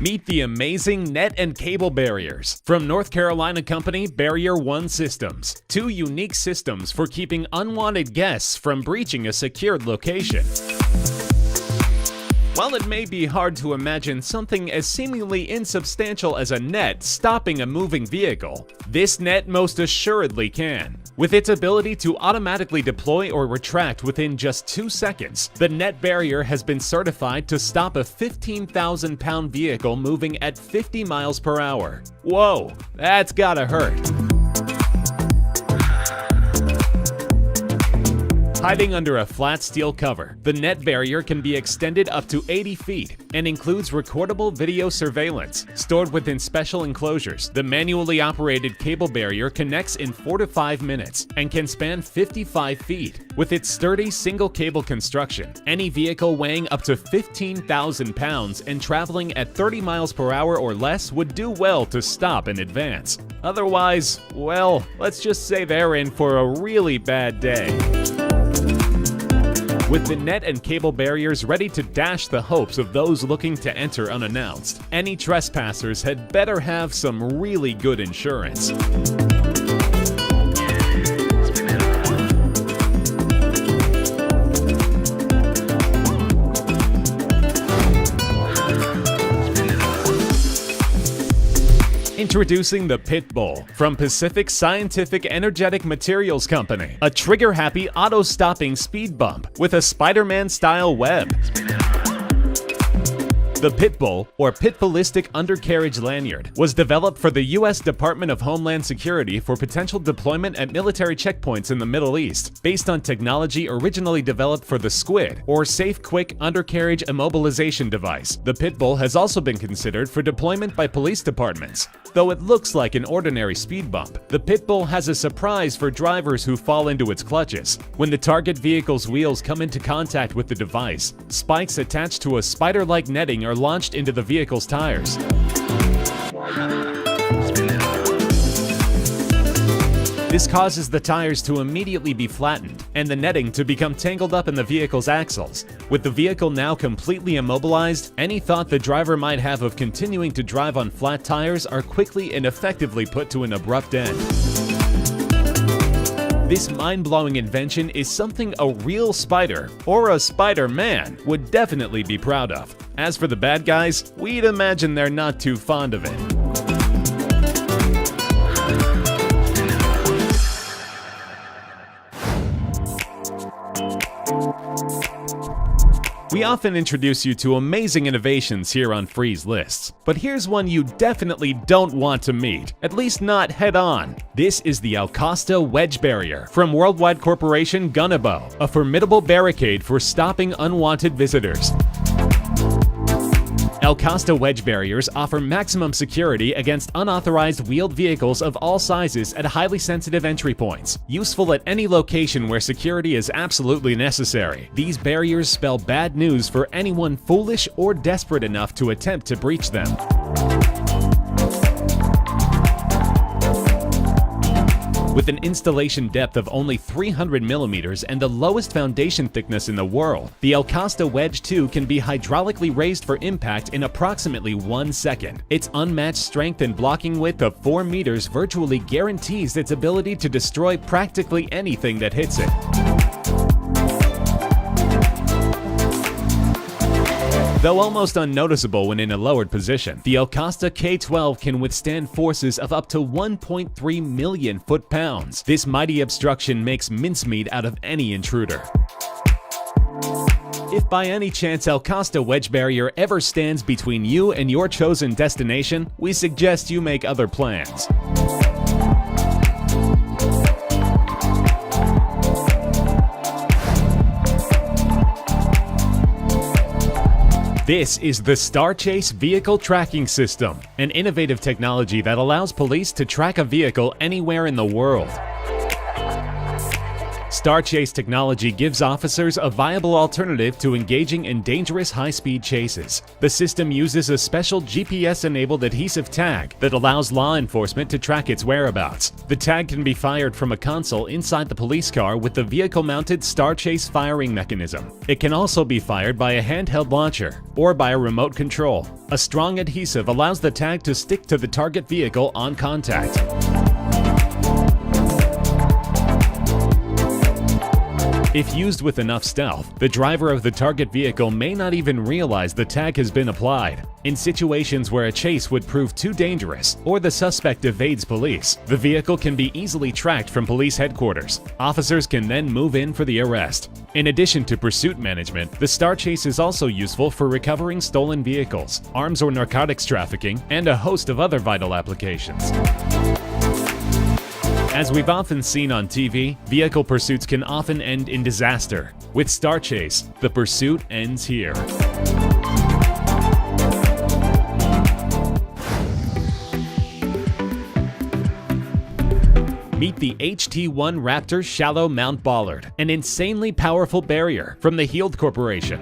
Meet the amazing net and cable barriers. From North Carolina company Barrier One Systems. 2 unique systems for keeping unwanted guests from breaching a secured location. While it may be hard to imagine something as seemingly insubstantial as a net stopping a moving vehicle, this net most assuredly can. With its ability to automatically deploy or retract within just 2 seconds, the net barrier has been certified to stop a 15,000-pound vehicle moving at 50 miles per hour. Whoa, that's gotta hurt. Hiding under a flat steel cover, the net barrier can be extended up to 80 feet and includes recordable video surveillance. Stored within special enclosures, the manually operated cable barrier connects in 4 to 5 minutes and can span 55 feet. With its sturdy single cable construction, any vehicle weighing up to 15,000 pounds and traveling at 30 miles per hour or less would do well to stop in advance. Otherwise, well, let's just say they're in for a really bad day. With the net and cable barriers ready to dash the hopes of those looking to enter unannounced, any trespassers had better have some really good insurance. Introducing the Pit Bull from Pacific Scientific Energetic Materials Company, a trigger-happy auto-stopping speed bump with a Spider-Man-style web. The Pit Bull, or Pit Ballistic Undercarriage Lanyard, was developed for the U.S. Department of Homeland Security for potential deployment at military checkpoints in the Middle East, based on technology originally developed for the SQUID, or Safe Quick Undercarriage Immobilization Device. The Pit Bull has also been considered for deployment by police departments. Though it looks like an ordinary speed bump, the Pit Bull has a surprise for drivers who fall into its clutches. When the target vehicle's wheels come into contact with the device, spikes attached to a spider-like netting are launched into the vehicle's tires. This causes the tires to immediately be flattened and the netting to become tangled up in the vehicle's axles. With the vehicle now completely immobilized, any thought the driver might have of continuing to drive on flat tires are quickly and effectively put to an abrupt end. This mind-blowing invention is something a real spider, or a Spider-Man, would definitely be proud of. As for the bad guys, we'd imagine they're not too fond of it. We often introduce you to amazing innovations here on Free's Lists, but here's one you definitely don't want to meet, at least not head-on. This is the Alcosta Wedge Barrier from worldwide corporation Gunnebo, a formidable barricade for stopping unwanted visitors. Alcosta wedge barriers offer maximum security against unauthorized wheeled vehicles of all sizes at highly sensitive entry points. Useful at any location where security is absolutely necessary. These barriers spell bad news for anyone foolish or desperate enough to attempt to breach them. With an installation depth of only 300 millimeters and the lowest foundation thickness in the world, the Alcosta Wedge 2 can be hydraulically raised for impact in approximately 1 second. Its unmatched strength and blocking width of 4 meters virtually guarantees its ability to destroy practically anything that hits it. Though almost unnoticeable when in a lowered position, the Alcosta K12 can withstand forces of up to 1.3 million foot-pounds. This mighty obstruction makes mincemeat out of any intruder. If by any chance Alcosta Wedge Barrier ever stands between you and your chosen destination, we suggest you make other plans. This is the StarChase Vehicle Tracking System, an innovative technology that allows police to track a vehicle anywhere in the world. Star Chase technology gives officers a viable alternative to engaging in dangerous high-speed chases. The system uses a special GPS-enabled adhesive tag that allows law enforcement to track its whereabouts. The tag can be fired from a console inside the police car with the vehicle-mounted Star Chase firing mechanism. It can also be fired by a handheld launcher or by a remote control. A strong adhesive allows the tag to stick to the target vehicle on contact. If used with enough stealth, the driver of the target vehicle may not even realize the tag has been applied. In situations where a chase would prove too dangerous or the suspect evades police, the vehicle can be easily tracked from police headquarters. Officers can then move in for the arrest. In addition to pursuit management, the Star Chase is also useful for recovering stolen vehicles, arms or narcotics trafficking, and a host of other vital applications. As we've often seen on TV, vehicle pursuits can often end in disaster. With Star Chase, the pursuit ends here. Meet the HT1 Raptor Shallow Mount Bollard, an insanely powerful barrier from the Heald Corporation.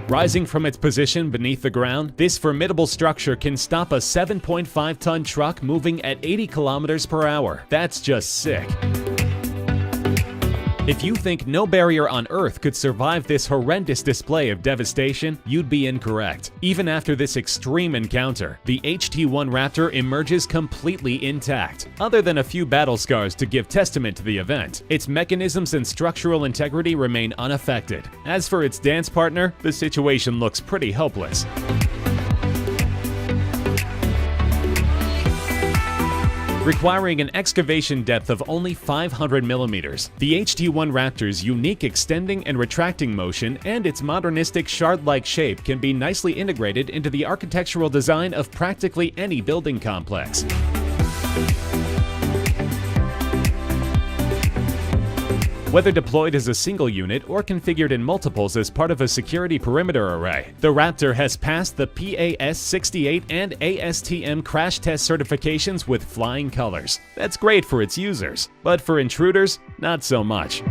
Rising from its position beneath the ground, this formidable structure can stop a 7.5-ton truck moving at 80 kilometers per hour. That's just sick. If you think no barrier on Earth could survive this horrendous display of devastation, you'd be incorrect. Even after this extreme encounter, the HT1 Raptor emerges completely intact. Other than a few battle scars to give testament to the event, its mechanisms and structural integrity remain unaffected. As for its dance partner, the situation looks pretty hopeless. Requiring an excavation depth of only 500 millimeters, the HT1 Raptor's unique extending and retracting motion and its modernistic shard-like shape can be nicely integrated into the architectural design of practically any building complex. Whether deployed as a single unit or configured in multiples as part of a security perimeter array, the Raptor has passed the PAS-68 and ASTM crash test certifications with flying colors. That's great for its users, but for intruders, not so much.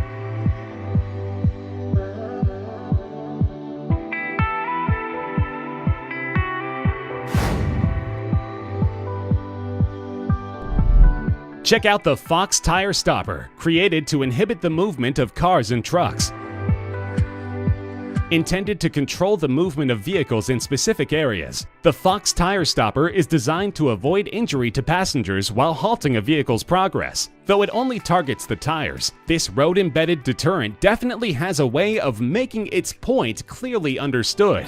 Check out the Fox Tire Stopper, created to inhibit the movement of cars and trucks. Intended to control the movement of vehicles in specific areas, the Fox Tire Stopper is designed to avoid injury to passengers while halting a vehicle's progress. Though it only targets the tires, this road-embedded deterrent definitely has a way of making its point clearly understood.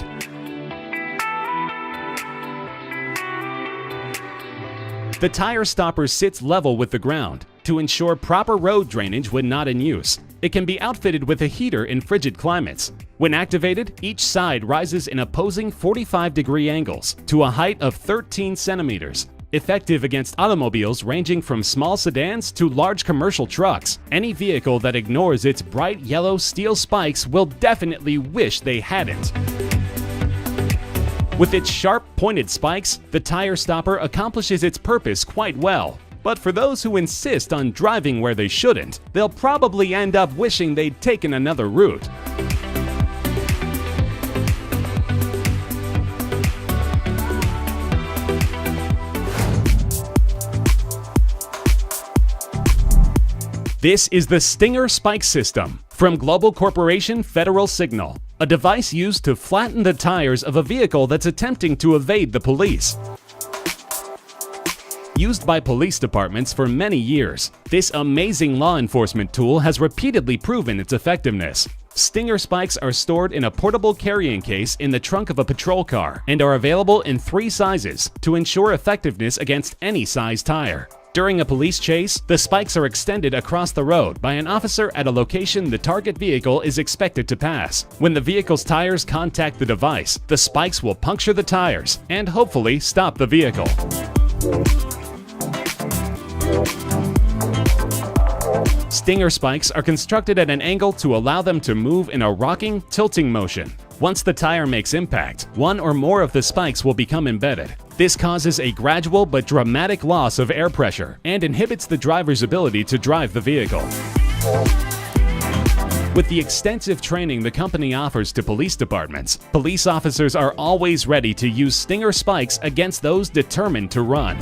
The tire stopper sits level with the ground to ensure proper road drainage when not in use. It can be outfitted with a heater in frigid climates. When activated, each side rises in opposing 45-degree angles to a height of 13 centimeters. Effective against automobiles ranging from small sedans to large commercial trucks, any vehicle that ignores its bright yellow steel spikes will definitely wish they hadn't. With its sharp, pointed spikes, the tire stopper accomplishes its purpose quite well. But for those who insist on driving where they shouldn't, they'll probably end up wishing they'd taken another route. This is the Stinger Spike System from Global Corporation Federal Signal, a device used to flatten the tires of a vehicle that's attempting to evade the police. Used by police departments for many years, this amazing law enforcement tool has repeatedly proven its effectiveness. Stinger spikes are stored in a portable carrying case in the trunk of a patrol car and are available in 3 sizes to ensure effectiveness against any size tire. During a police chase, the spikes are extended across the road by an officer at a location the target vehicle is expected to pass. When the vehicle's tires contact the device, the spikes will puncture the tires and hopefully stop the vehicle. Stinger spikes are constructed at an angle to allow them to move in a rocking, tilting motion. Once the tire makes impact, one or more of the spikes will become embedded. This causes a gradual but dramatic loss of air pressure and inhibits the driver's ability to drive the vehicle. With the extensive training the company offers to police departments, police officers are always ready to use stinger spikes against those determined to run.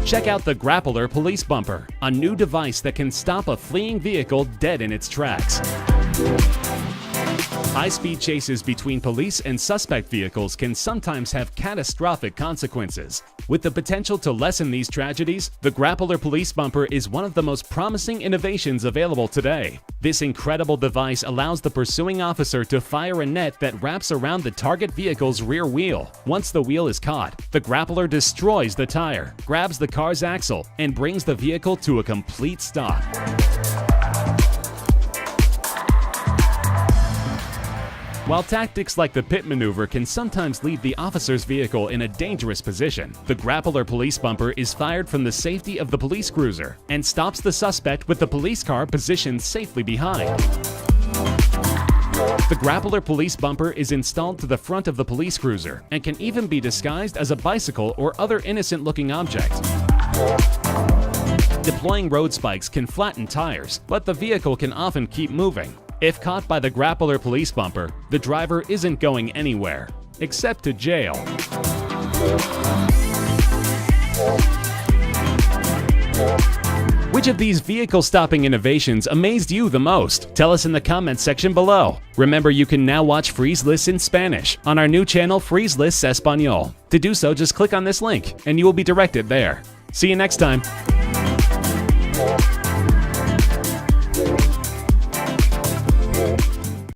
Check out the Grappler Police Bumper, a new device that can stop a fleeing vehicle dead in its tracks. High-speed chases between police and suspect vehicles can sometimes have catastrophic consequences. With the potential to lessen these tragedies, the Grappler Police Bumper is one of the most promising innovations available today. This incredible device allows the pursuing officer to fire a net that wraps around the target vehicle's rear wheel. Once the wheel is caught, the grappler destroys the tire, grabs the car's axle, and brings the vehicle to a complete stop. While tactics like the pit maneuver can sometimes leave the officer's vehicle in a dangerous position, the Grappler Police Bumper is fired from the safety of the police cruiser and stops the suspect with the police car positioned safely behind. The Grappler Police Bumper is installed to the front of the police cruiser and can even be disguised as a bicycle or other innocent-looking object. Deploying road spikes can flatten tires, but the vehicle can often keep moving. If caught by the Grappler Police Bumper, the driver isn't going anywhere, except to jail. Which of these vehicle-stopping innovations amazed you the most? Tell us in the comments section below. Remember, you can now watch Freeze Lists in Spanish on our new channel, Freeze Lists Español. To do so, just click on this link, and you will be directed there. See you next time.